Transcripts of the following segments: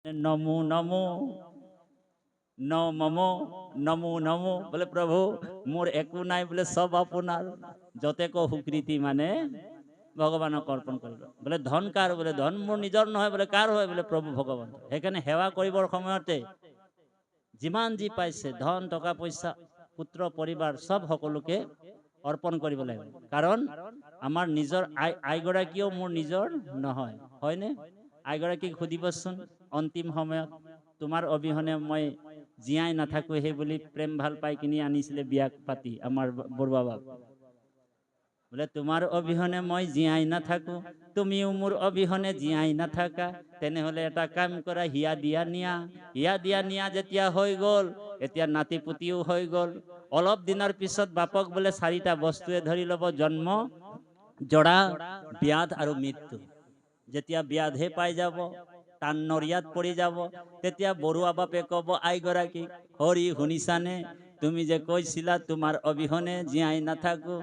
নমো নমো নমো নমো নমো বলে প্রভু মোর একো নাই বলে সব আপনার যতেক হুকৃতি মানে ভগবানক অর্পণ কৰিব বলে ধন কাৰ বলে ধন মোৰ নিজৰ নহয় বলে কাৰ হয় বলে প্ৰভু ভগৱান সেইকাৰণে সেৱা কৰিবৰ সময়তে যিমান যি পাইছে ধন টকা পইচা পুত্ৰ পৰিবাৰ সব সকলোকে অৰ্পণ কৰিব লাগিব কাৰণ আমাৰ নিজৰ আইগৰাকীও মোৰ নিজৰ নহয় হয়নে আইগৰাকীক সুধিবচোন অন্তিম সময়ত তোমাৰ অবিহনে মই জীয়াই নাথাকো সেই বুলি প্ৰেম ভাল পাই কিনি আনিছিলে বিয়া পাতি আমাৰ বৰুৱা বাপ বলে তোমাৰ অবিহনে মই জীয়াই নাথাকো তুমিও মোৰ অবিহনে জীয়াই নাথাকা তেনেহলে এটা কাম কৰা হিয়া দিয়া নিয়া যেতিয়া হৈ গল এতিয়া নাতি পুতিও হৈ গল অলপ দিনৰ পিছত বাপক বোলে 4টা বস্তুৱে ধৰি লব জন্ম জৰা ব্যাধ আৰু মৃত্যু যেতিয়া ব্যাধে পাই যাব টান নৰিয়াত পৰি যাব তেতিয়া বৰুৱা বাপে কব আইগৰাকী হৰি শুনিছানে তুমি যে কৈছিলা তোমাৰ অবিহনে জীয়াই নাথাকো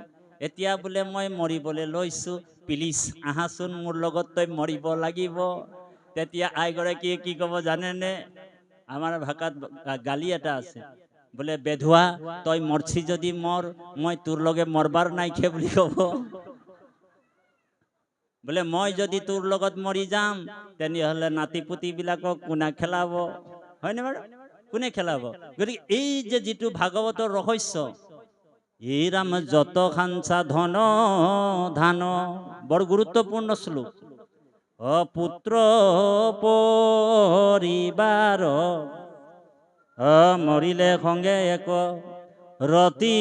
এতিয়া বোলে মই মৰিবলৈ লৈছো প্লিজ আহাচোন মোৰ লগত তই মৰিব লাগিব তেতিয়া আইগৰাকীয়ে কি কব জানেনে আমাৰ ভাষাত গালি এটা আছে বোলে বেধুৱা তই মৰছি যদি মৰ মই তোৰ লগে মৰবাৰ নাইখে বুলি কব বলে মই যদি তোৰ লগত মৰি যাম তেনেহলে নাতি পুতি বিলাকক কোনে খেলাব হয়নে বাৰু কোনে খেলাব গতিকে এই যে যিটো ভাগৱতৰ ৰহস্য এই রাম যত খানসা ধন ধান বড় গুরুত্বপূর্ণ শ্লোক অপুত্র পরিবার মরিলে সঙ্গে এক রতি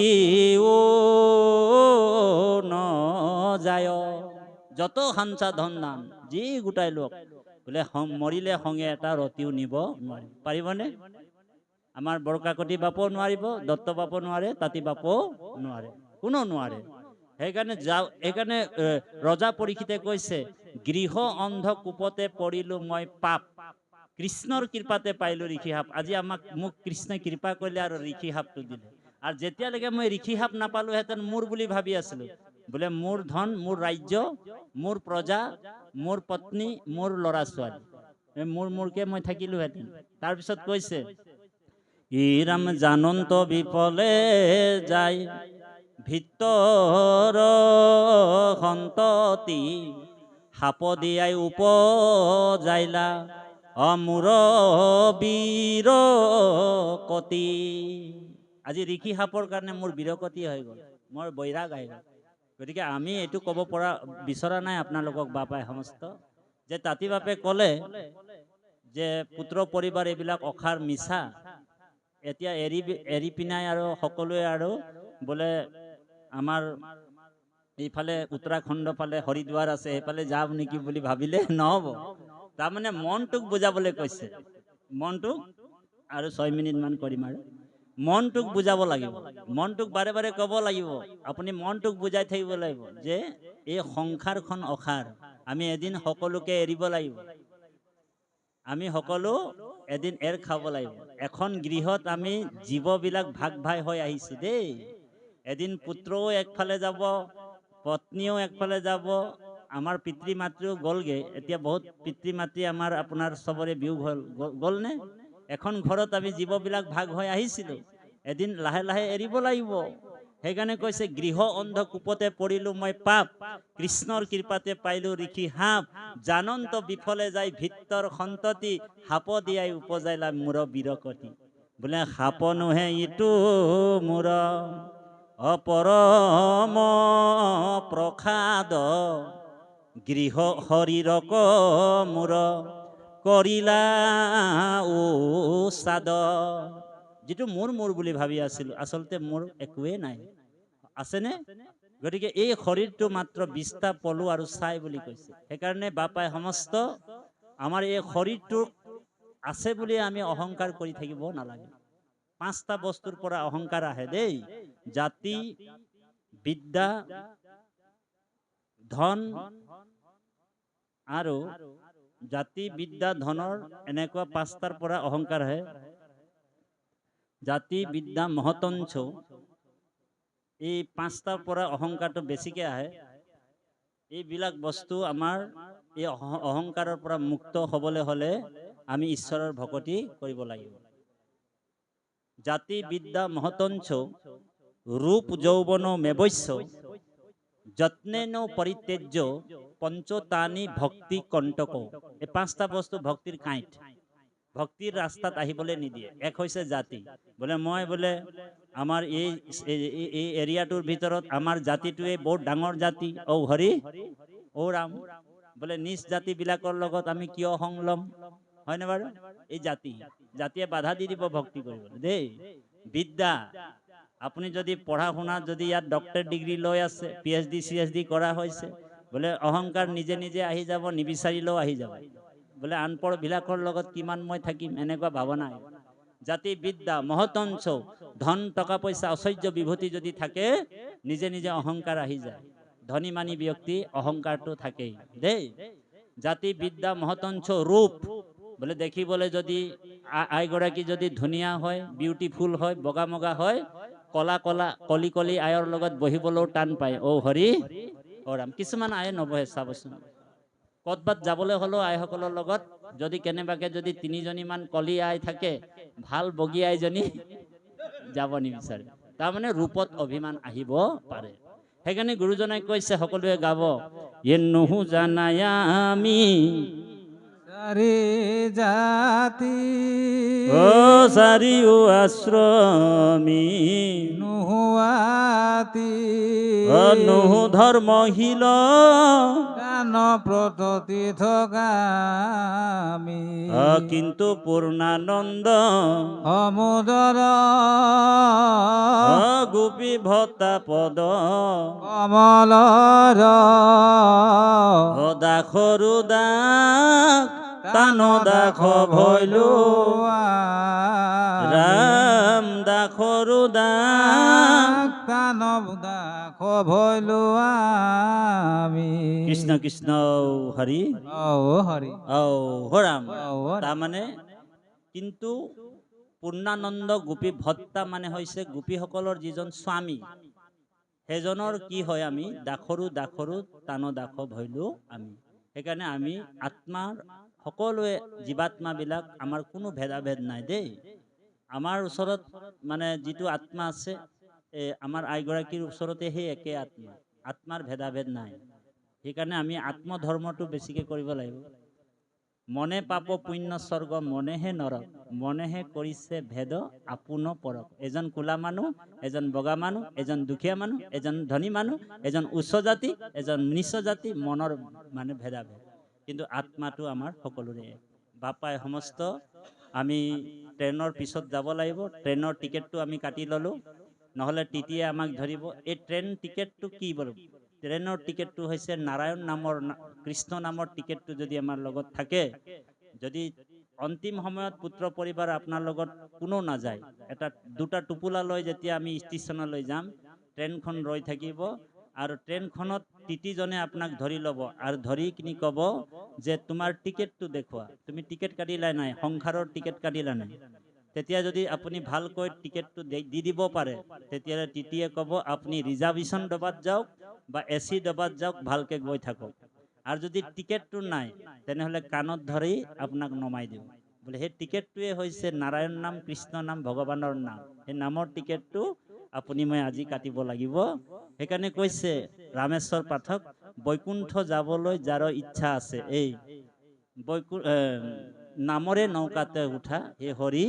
ন যায় যত খানসা ধন ধান যি গোটাই লোক বোলে মরিলে সঙ্গে এটা রতিও নিব নোৱাৰে পাৰিবনে আমাৰ বৰকাকতি বাপো নোৱাৰিব দত্ত বাপো নোৱাৰে তাঁতি বাপো নোৱাৰে কোনো নোৱাৰে সেইকাৰণে ৰজা পৰীক্ষিতে কৈছে গৃহ অন্ধ কূপতে পৰিলো মই পাপ কৃষ্ণৰ কৃপাতে পাইলো ঋষি সাপ আজি মোক কৃষ্ণই কৃপা কৰিলে আৰু ঋষি সাপটো দিলে আৰু যেতিয়ালৈকে মই ঋষি সাপ নাপালোহেঁতেন মোৰ বুলি ভাবি আছিলো বোলে মোৰ ধন মোৰ ৰাজ্য মোৰ প্ৰজা মোৰ পত্নী মোৰ ল'ৰা ছোৱালী মোৰকে মই থাকিলোহেঁতেন তাৰপিছত কৈছে ইৰাম জানন্ত বিফলে যায় ভিতৰ সন্ততি সাপ দিয়াই উপজাইলা অমূৰ বীৰ কতি আজি ঋষি সাপৰ কাৰণে মোৰ বীৰকতি হৈ গল মোৰ বৈৰাগ আহি গল গতিকে আমি এইটো ক'ব পৰা বিচৰা নাই আপোনালোকক বাপাই সমস্ত যে তাঁতি বাপে ক'লে যে পুত্ৰ পৰিবাৰ এইবিলাক অখাৰ মিছা এতিয়া এৰি পিনাই আৰু সকলোৱে আৰু বোলে আমাৰ এইফালে উত্তৰাখণ্ড ফালে হৰিদ্বাৰ আছে সেইফালে যাম নেকি বুলি ভাবিলে নহব তাৰমানে মনটোক বুজাবলৈ কৈছে মনটোক আৰু 6 মিনিট মান কৰিম আৰু মনটোক বুজাব লাগিব মনটোক বাৰে বাৰে ক'ব লাগিব আপুনি মনটোক বুজাই থাকিব লাগিব যে এই সংসাৰখন অখাৰ আমি এদিন সকলোকে এৰিব লাগিব আমি সকলো এদিন এৰ খাব লাগিব এখন গৃহত আমি জীৱবিলাক ভাগ ভাগ হৈ আহিছো দেই এদিন পুত্ৰও একফালে যাব পত্নীও একফালে যাব আমাৰ পিতৃ মাতৃও গলগে এতিয়া বহুত পিতৃ মাতৃ আমাৰ আপোনাৰ সবৰে বিয়োগ গলনে এখন ঘৰত আমি জীৱবিলাক ভাগ হৈ আহিছিলো এদিন লাহে লাহে এৰিব লাগিব সেইকাৰণে কৈছে গৃহ অন্ধ কূপতে পৰিলো মই পাপ কৃষ্ণৰ কৃপাতে পাইলো ঋষি সাপ জানন্ত বিফলে যায় ভিতৰ সন্ততি সাপ দিয়াই উপজাইলা মূৰ বীৰকতি বোলে সাপ নোহে ইটো মূৰ অপৰম প্ৰসাদ গৃহ শৰীৰক মূৰ কৰিলা উসাদ যিটো মোৰ বুলি ভাবি আছিলো আচলতে মোৰ একোৱেই নাই আছেনে গতিকে এই শৰীৰটো মাত্ৰ 20টা পলু আৰু ছাই বুলি কৈছে সেইকাৰণে বাপাই সমস্ত আমাৰ এই শৰীৰটো আছে বুলি আমি অহংকাৰ কৰি থাকিব নালাগে 5টা বস্তুৰ পৰা অহংকাৰ আহে দেই জাতি বিদ্যা ধন আৰু জাতি বিদ্যা ধনৰ এনেকুৱা 5টাৰ পৰা অহংকাৰ আহে জাতি বিদ্যা মহতঞ্চ এই 5টাৰ পৰা অহংকাৰটো বেছিকে আহে এইবিলাক বস্তু আমাৰ এই অহংকাৰৰ পৰা মুক্ত হ'বলৈ হলে আমি ঈশ্বৰৰ ভকতি কৰিব লাগিব। জাতি বিদ্যা মহতঞ্চ ৰূপ যৌবন মেবস্য যত্নেন পৰিত্যজ্য পঞ্চতানি ভক্তি কণ্টক। এই পাঁচটা বস্তু ভক্তিৰ কাঁইট, ভক্তিৰ ৰাস্তাত আহিবলৈ নিদিয়ে। এক হৈছে জাতি, বোলে মই বোলে আমাৰ এই এৰিয়াটোৰ ভিতৰত আমাৰ জাতিটোৱে বহুত ডাঙৰ জাতি, ঔ হৰি ঔ ৰাম, বোলে নিজ জাতিবিলাকৰ লগত আমি কিয় সংলম, হয়নে বাৰু? এই জাতিয়ে বাধা দি দিব ভক্তি কৰিবলৈ দেই। বিদ্যা, আপুনি যদি পঢ়া শুনা যদি ইয়াত ডক্টৰ ডিগ্ৰী লৈ আছে, PhD CSD কৰা হৈছে, বোলে অহংকাৰ নিজে নিজে আহি যাব, নিবিচাৰিলেও আহি যাব। বোলে আনপঢ়বিলাকৰ লগত কিমান মই থাকিম, এনেকুৱা ভাৱনা। জাতি বিদ্যা মহতঞ্চ, ধন টকা পইচা ঐশ্বৰ্য বিভূতি যদি থাকে, নিজে নিজে অহংকাৰ আহি যায়। ধনী মানী ব্যক্তি অহংকাৰটো থাকেই দেই। জাতি বিদ্যা মহতঞ্চ ৰূপ, বোলে দেখিবলৈ যদি আইগৰাকী যদি ধুনীয়া হয়, বিউটিফুল হয়, বগা মগা হয়, কলা কলা কলি কলি আয়ৰ লগত বহিবলৈও টান পায়, ঔ হৰি ঔ ৰাম। কিছুমান আয়ে নবহে, চাবচোন। ক'ৰবাত যাবলৈ হ'লেও আইসকলৰ লগত যদি কেনেবাকে যদি 3জনীমান কলি আই থাকে, ভাল বগী আইজনী যাব নিবিচাৰে। তাৰমানে ৰূপত অভিমান আহিব পাৰে। সেইকাৰণে গুৰুজনাই কৈছে, সকলোৱে গাব, এ নহু জানাই আমি চাৰি জাতি, ও চাৰিও আশ্ৰমী, নোহোৱাতি নহু ধৰ্মশীল, গান প্ৰততি থকা আমি, কিন্তু পূৰ্ণানন্দ সমুদৰ গোপী ভত্তা পদ, কমলৰ দাসৰু দাস তান দাস ভৈলো, ৰাম দাসৰু দাস তান দাস ভৈলো আমি। কৃষ্ণ কৃষ্ণ হৰি ঔ হৰি ঔ হৰাম। ঔ হৰি। তাৰমানে কিন্তু পূৰ্ণানন্দ গোপী ভত্তা মানে হৈছে গোপীসকলৰ যিজন স্বামী, সেইজনৰ কি হয়, আমি দাসৰু তান দাস ভৈলো আমি। সেইকাৰণে আমি আত্মাৰ সকলোৱে জীৱাত্মাবিলাক আমাৰ কোনো ভেদাভেদ নাই দেই। আমাৰ ওচৰত মানে যিটো আত্মা আছে, আমাৰ আইগৰাকীৰ ওচৰতে সেই একে আত্মা, আত্মাৰ ভেদাভেদ নাই। সেইকাৰণে আমি আত্মধৰ্মটো বেছিকৈ কৰিব লাগিব। মনে পাপ পুণ্য স্বৰ্গ মনেহে নৰক, মনেহে কৰিছে ভেদ আপোন পৰক। এজন কোলা মানুহ, এজন বগা মানুহ, এজন দুখীয়া মানুহ, এজন ধনী মানুহ, এজন উচ্চ জাতি, এজন নিচ্চ জাতি, মনৰ মানে ভেদাভেদ। কিন্তু আত্মাটো আমাৰ সকলোৰে। বাপাই সমস্ত আমি ট্ৰেইনৰ পিছত যাব লাগিব। ট্ৰেইনৰ টিকেটটো আমি কাটি ল'লোঁ, নহ'লে টিটিয়ে আমাক ধৰিব। এই ট্ৰেইন টিকেটটো কি বাৰু? ট্ৰেইনৰ টিকেটটো হৈছে নাৰায়ণ নামৰ, কৃষ্ণ নামৰ টিকেটটো যদি আমাৰ লগত থাকে, যদি অন্তিম সময়ত পুত্ৰ পৰিবাৰ আপোনাৰ লগত কোনো নাযায়, দুটা টোপোলা লৈ যেতিয়া আমি ষ্টেচনলৈ যাম, ট্ৰেইনখন ৰৈ থাকিব আৰু ট্ৰেইনখনত টিটিজনে আপোনাক ধৰি ল'ব আৰু ধৰি কিনি ক'ব যে তোমাৰ টিকেটটো দেখুওৱা, তুমি টিকেট কাটিলা নাই, সংসাৰৰ টিকেট কাটিলা নাই। তেতিয়া যদি আপুনি ভালকৈ টিকেটটো দি দিব পাৰে, তেতিয়াহ'লে টিটিয়ে ক'ব আপুনি ৰিজাৰ্ভেশ্যন ডবাত যাওক বা AC ডবাত যাওক, ভালকৈ গৈ থাকক। আৰু যদি টিকেটটো নাই, তেনেহ'লে কাণত ধৰি আপোনাক নমাই দিওঁ। বোলে সেই টিকেটটোৱে হৈছে নাৰায়ণ নাম, কৃষ্ণ নাম, ভগৱানৰ নাম। সেই নামৰ টিকেটটো আপুনি মই আজি কাটিব লাগিব। সেইকাৰণে কৈছে ৰামেশ্বৰ পাঠক, বৈকুণ্ঠ যাবলৈ যাৰ ইচ্ছা আছে, এই নামৰে নৌকাতে উঠা হে হৰি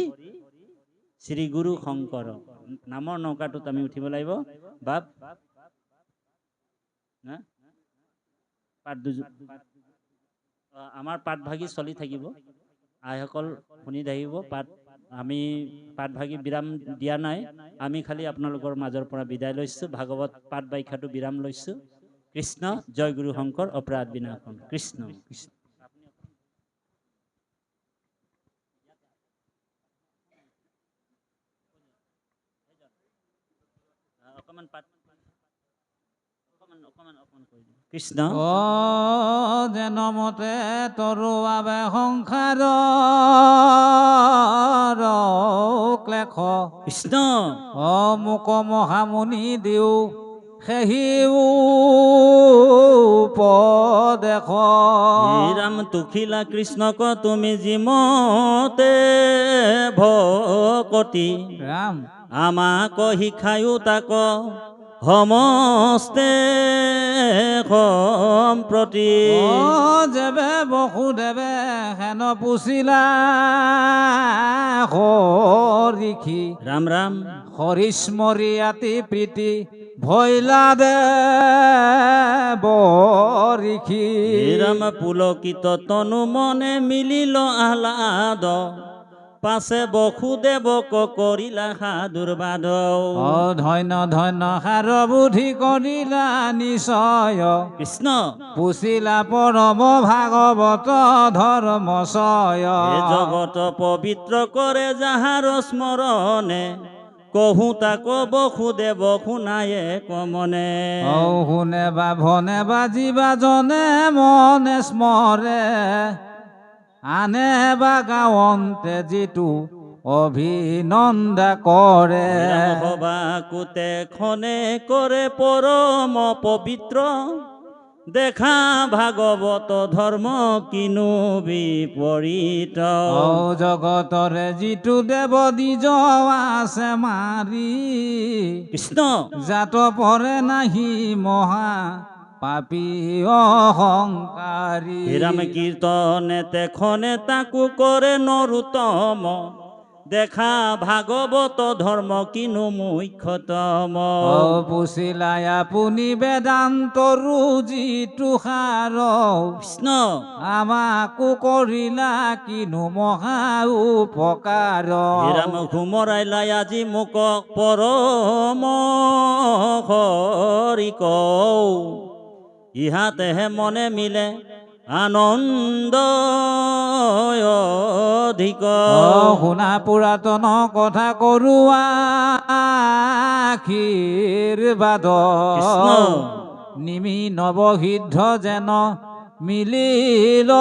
শ্ৰী গুৰু শংকৰ। নামৰ নৌকাটোত আমি উঠিব লাগিব। বাপ আমাৰ পাঠভাগী চলি থাকিব, আইসকল শুনি থাকিব পাঠ। আমি পাঠভাগী বিৰাম দিয়া নাই, আমি খালি আপোনালোকৰ মাজৰ পৰা বিদায় লৈছোঁ। ভাগৱত পাঠ ব্যাখ্যাটো বিৰাম লৈছোঁ। কৃষ্ণ জয় গুৰু শংকৰ, অপৰাধ বিনাশন। কৃষ্ণ কৃষ্ণ। কৃষ্ণ যেন মতে তৰুৱাবে সংসাৰ ক্লেশ, কৃষ্ণ মোক মহামুনি দিও সেহি উপদেশ ৰাম তুখিলা কৃষ্ণক তুমি জিমতে ভকতি ৰাম আমাক শিখায়ো তাক সমস্তে সম্প্ৰতি যেবে বসুদেৱে হেন পুচিলা হৰিষি ৰাম ৰাম হৰিস্মৰিয়াতি প্ৰীতি ভৈলা দে বৰিষি ৰাম পুলকিত তনু মনে মিলিল আহ্লাদ পাছে বসুদেৱক কৰিলা সাদুৰ্বাদ ধন্য ধন্য সাৰ বুদ্ধি কৰিলা নিশ্চয় কৃষ্ণ পুচিলা পৰম ভাগৱত ধৰ্মচয় এই জগত পবিত্ৰ কৰে যাহাৰ স্মৰণে কহু তাক বসুদেৱ শুনায়ে কমনে শুনে বা ভনে বা জীৱা জনে মনে স্মৰে আনে বা গাৱন্তে যিটো অভিনন্দা কৰে সবাকুতে খনে কৰে পৰম পবিত্ৰ দেখা ভাগৱত ধৰ্ম কিনো বিপৰীত জগতৰে যিটো দেৱ দ্বিজ আছে মাৰি কৃষ্ণ জাত পৰে নাহি মহা পাপী অহংকাৰী ৰাম কীৰ্তনে তেখনে তাকো কৰে নৰোত্তম দেখা ভাগৱত ধৰ্ম কিনো মুখ্যতম পুচিলাই আপুনি বেদান্তৰো যিটো সাৰ কৃষ্ণ আমাকো কৰিলা কিনো মহা উপকাৰ ৰাম ঘুমৰাইলাই আজি মোক পৰম হৰি কওঁ ইহাতেহে মনে মিলে আনন্দ অধিক শুনা পুৰাতন কথা কৰোৱা আশীৰ্বাদ কৃষ্ণ নিমি নৱসিদ্ধ যেন মিলিল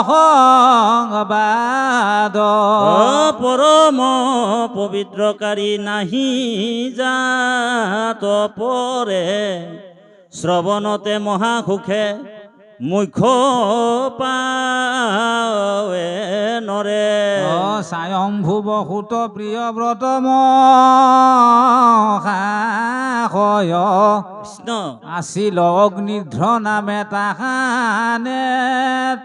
সংবাদ পৰম পবিত্ৰকাৰী নাহি জাত পৰে শ্ৰৱণতে মহাসুখে মুখ্য পাৱে নৰে স্বয়ম্ভু বসুত প্ৰিয় ব্ৰত কৃষ্ণ আছিল অগ্নিধ্ৰ নামে তাহানে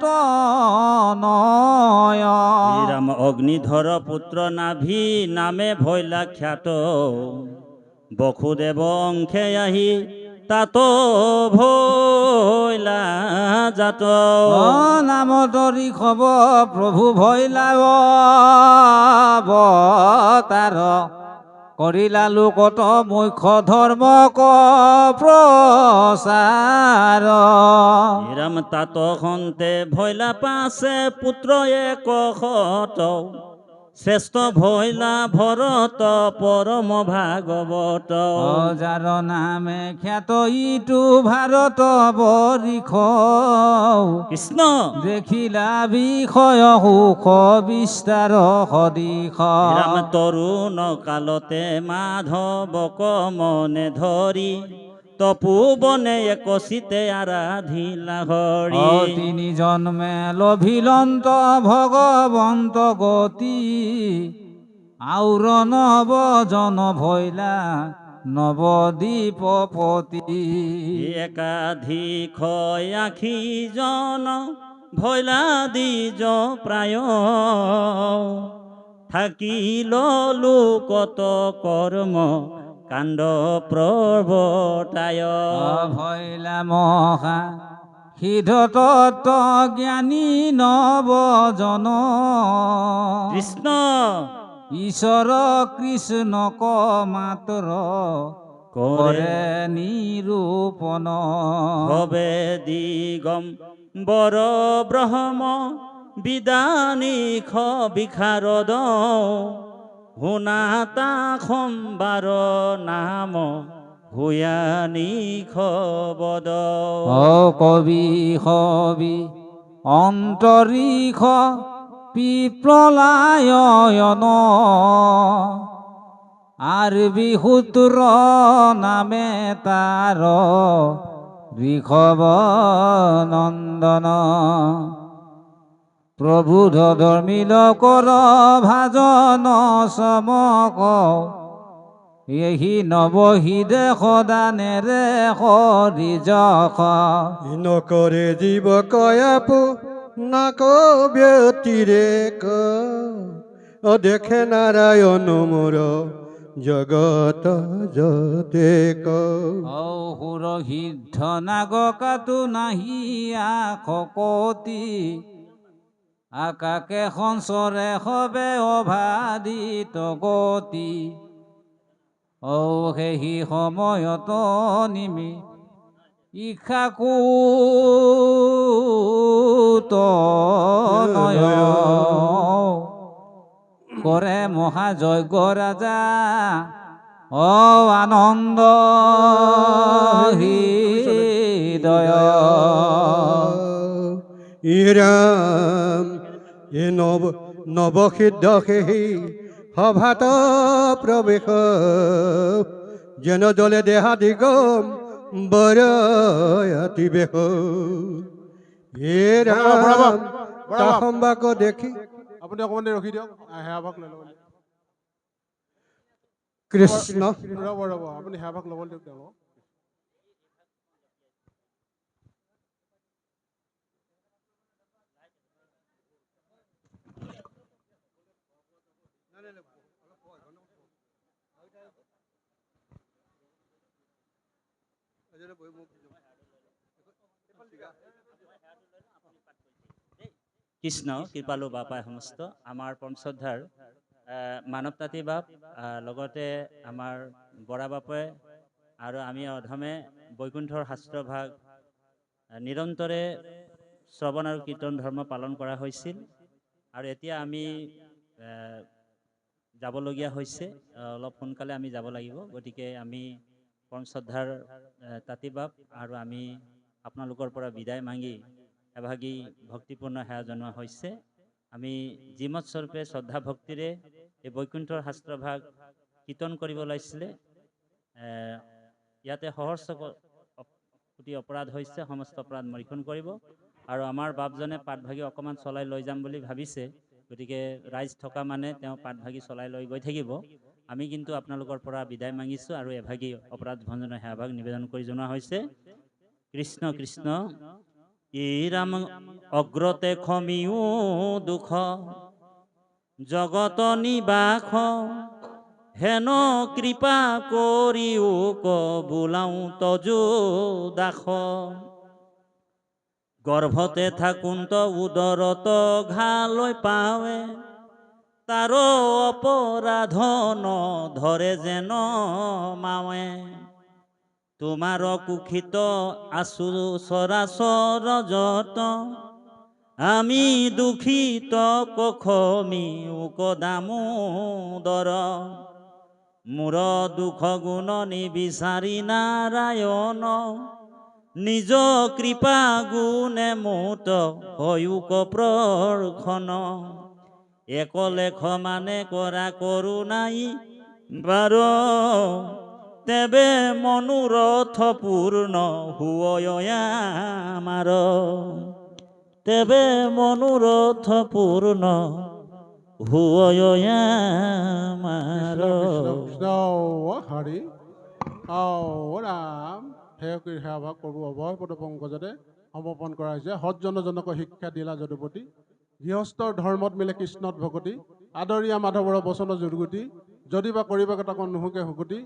তনয় ৰাম অগ্নিধৰ পুত্ৰ নাভি নামে ভৈলা খ্যাত বসুদেৱ অংশে আহি তাত ভৈলা জাত নাম তৰি খব প্ৰভু ভৈলা অৱতাৰ কৰিলা লোকত মুখ্য ধৰ্ম প্ৰচাৰ ৰাম তাত সন্তে ভৈলা পাছে পুত্ৰ এক শত শ্ৰেষ্ঠ ভৈলা ভৰত পৰম ভাগৱত যাৰ নামে খ্যাত ইটো ভাৰত বৰিষ কৃষ্ণ দেখিলা বিষয় সুখ বিস্তাৰ সদিশ ৰাম তৰুণ কালতে মাধৱক মনে ধৰি তপু বনে একচিতে আৰাধিলা হৰি তিনি জন্মে লভিলন্ত ভগৱন্ত গতি আউৰ নৱজন ভৈলা নৱদ্বীপপতি একাধিক আশীজন ভৈলা দ্বিজ প্ৰায় থাকিল লোকত কৰ্ম কাণ্ড প্ৰৱৰ্তায় ভৈলা মহা সিদ্ধ তত্ত্ব জ্ঞানী নৱজন কৃষ্ণ ঈশ্বৰ কৃষ্ণক মাত্ৰ কৰে নিৰূপণ ভবে দিগম বৰ ব্ৰহ্ম বিদানিখ বিশাৰদ শুনাতা সম্বাৰ নাম ভূয়ানিখ বদ কবি হবি অন্তৰীষ পিপ্ৰলায়ন আৰ বিহুতুৰ নামে তাৰ ঋষভ নন্দন প্ৰভু ধৰ্মিল কৰ ভাজন সমক এই নবহিদে সদানেৰে হৰি যখ নকৰে জীৱ কয়াপু নাক ব্যতিৰেক দেখে নাৰায়ণ মোৰ জগত যতেক সুৰ সিদ্ধ নাগ কাটো নাহি আখকতি আকাকে সঞ্চৰে সবে অভাদিত গতি সেই সময়ত নিমি ইখাকুত নয় কৰে মহাযজ্ঞ ৰাজা আনন্দ হৃদয় ইৰাম এ নৱসিদ্ধ সেই সভাত প্ৰৱেশ যেন জলে দেহা দিগম বৰয়াতি বেশ হে ৰাম তাহম্বাক দেখি আপুনি অকণমান দেৰি ৰখি দিয়ক সেৱা ভাগ লৈ ল'ব কৃষ্ণ ৰ'ব আপুনি সেৱা ভাগ ল'ব দিয়ক তেওঁলোকক কৃষ্ণ কৃপালু বাপাই সমস্ত আমাৰ পঞ্চধাৰ মানৱ তাঁতী বাপ লগতে আমাৰ বৰা বাপে আৰু আমি অধমে বৈকুণ্ঠৰ শাস্ত্ৰভাগ নিৰন্তৰে শ্ৰৱণ আৰু কীৰ্তন ধৰ্ম পালন কৰা হৈছিল আৰু এতিয়া আমি যাবলগীয়া হৈছে অলপ সোনকালে আমি যাব লাগিব গতিকে আমি পঞ্চধাৰ তাঁতী বাপ আৰু আমি আপোনালোকৰ পৰা বিদায় মাগি এভাগী ভক্তিপূৰ্ণ সেৱা জনোৱা হৈছে আমি যিমত স্বৰূপে শ্ৰদ্ধা ভক্তিৰে এই বৈকুণ্ঠৰ শাস্ত্ৰভাগ কীৰ্তন কৰিব লাগিছিলে ইয়াতে সহস্ৰ কোটি অপৰাধ হৈছে সমস্ত অপৰাধ মৰিখন কৰিব আৰু আমাৰ বাপজনে পাতভাগি অকণমান চলাই লৈ যাম বুলি ভাবিছে গতিকে ৰাইজ থকা মানে তেওঁ পাতভাগি চলাই লৈ গৈ থাকিব আমি কিন্তু আপোনালোকৰ পৰা বিদায় মাগিছোঁ আৰু এভাগী অপৰাধ ভঞ্জনৰ সেৱাভাগ নিবেদন কৰি জনোৱা হৈছে কৃষ্ণ কৃষ্ণ ই ৰাম অগ্ৰতে খমিও দুখ জগত নিবাস হেন কৃপা কৰিও বোলাও তজু দাস গৰ্ভতে থাকুন্ত উদৰত ঘালৈ পাৱে তাৰ অপৰাধ ধৰে যেন মাৱে তোমাৰ কুখিত আছু চৰাচৰ যত আমি দুখিত কখমি দামোদৰ মোৰ দুখ গুণ নিবিচাৰি নাৰায়ণ নিজ কৃপা গুণে মুত হয়ুক প্ৰৰ্খন একলেখ মানে কৰা কৰোনাই বাৰ তেবে মনোৰথ পূৰ্ণ হুয় আমাৰ তেবে মনোৰথ পূৰ্ণ হুয় আমাৰ কৃষ্ণ হৰি ৰাম সেৱা ভাগ প্ৰভু অভয় পদ পংকজতে সমৰ্পণ কৰা হৈছে সজ্জনজনক শিক্ষা দিলা যদুপতি গৃহস্থৰ ধৰ্মত মিলে কৃষ্ণত ভকতি আদৰীয়া মাধৱৰ বচন জুৰগুটি যদিবা কৰিব তাক নুহুকে হুকুটি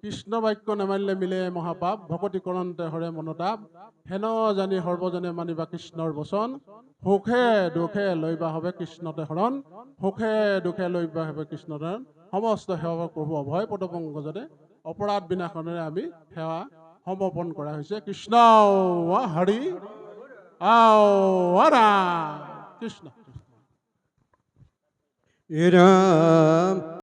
কৃষ্ণ বাক্য নেমানিলে মিলে মহাপাপ ভকতি কৰোঁতে হৰে মনোতাপ হেন জানি সৰ্বজনে মানিবা কৃষ্ণৰ বচন সুখে দুখে লৈবা হবে কৃষ্ণতে শৰণ সুখে দুখে লৈবা হবে কৃষ্ণতে সমস্ত সেৱা প্ৰভু অভয় পদ পংকজতে অপৰাধ বিনাশনেৰে আমি সেৱা সমৰ্পণ কৰা হৈছে কৃষ্ণ হৰি ৰাম কৃষ্ণ ৰাম